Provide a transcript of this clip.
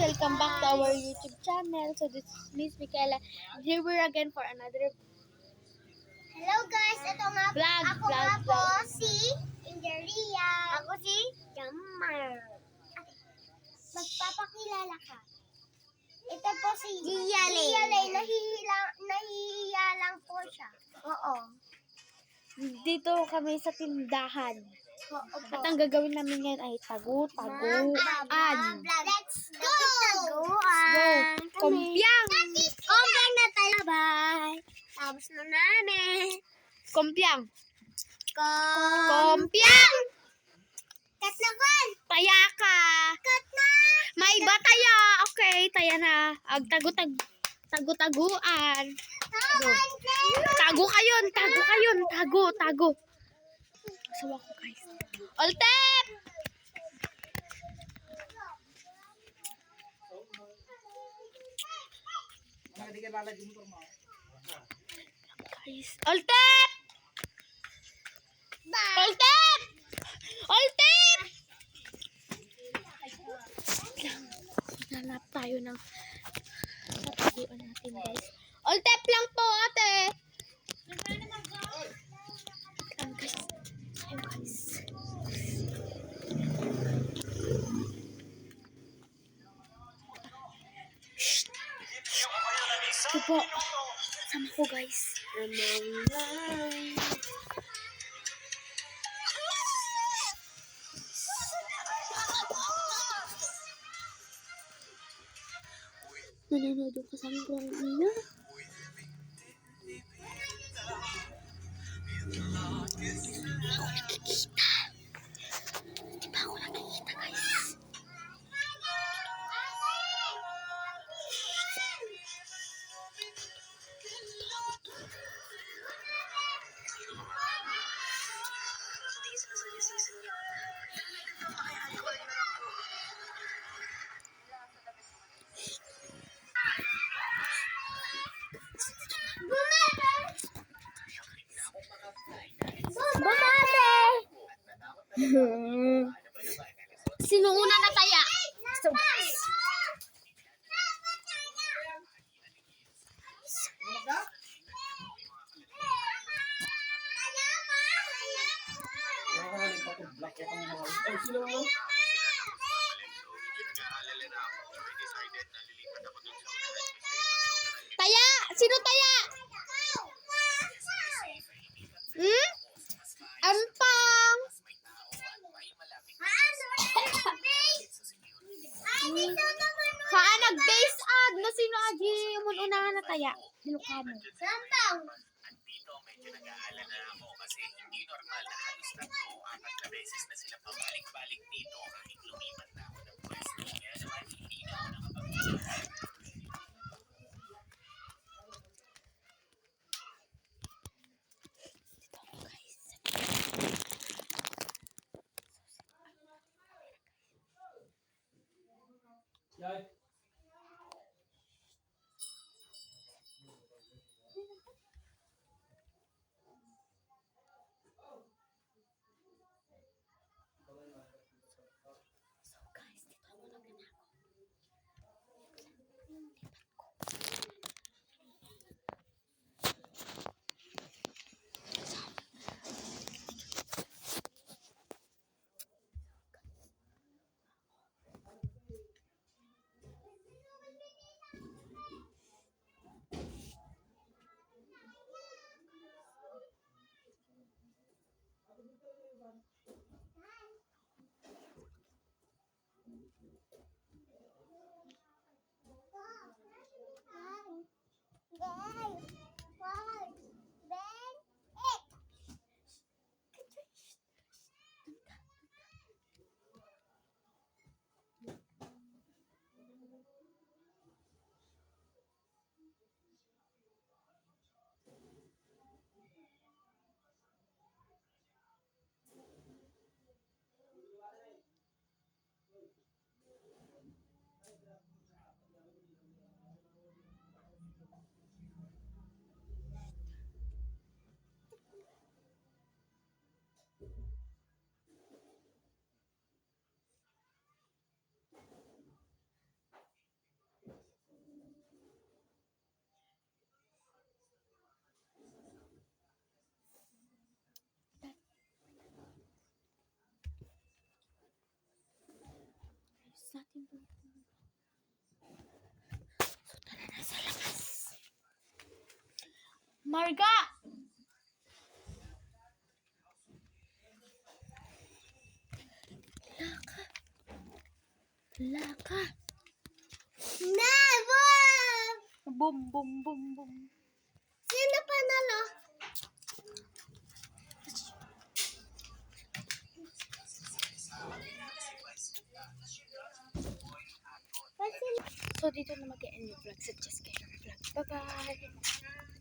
welcome back to our YouTube channel. So this is Miss Michaela. Here we're again for another Hello guys, ito nga vlog. ako nga po si Inderia. Ako si Jamar. Magpapakilala ka. Ito po si Gialay. Nahihiya lang po siya. Oo. Dito kami sa tindahan. Oo po. At ang gagawin namin ngayon ay tagu-taguan. Let's go! Go! Kompyang! Kompyang na tayo. Bye! Tapos na namin. Kompyang! Kom! Kompyang! Cut na kon! Taya ka! Cut na! May iba taya! Okay, taya na. Tagu-taguan. Tago kayon! Tago! Sawa ko guys. Oltep! Guys, Oltep! Oltep! Oltep! Hanap tayo ng tataguan natin guys. Oltep lang po ate! Ayan guys. Shh! Ito po. Sama ko guys. Nanonood yung kasama ko ang ina. Di ba ako nakikita guys? Sino una na taya? So guys. Taya! Sino taya? Ampang! Nag-base ad na sino agi mun unahan na taya. Dilukamo. Sampang! Andito medyo nag-aalala ako kasi hindi normal na halos 3 o 4 na beses na sila pabalik-balik dito kahit lumipat na ako ng pwesto. Kaya naman hindi na ako nakapag-isip. Tara na sa labas. Marga! Laka. Never! Boom, boom, boom, boom. Sino panalo? So, dito na mag-end yung vlog sa Just Kayo Vlog. Bye-bye!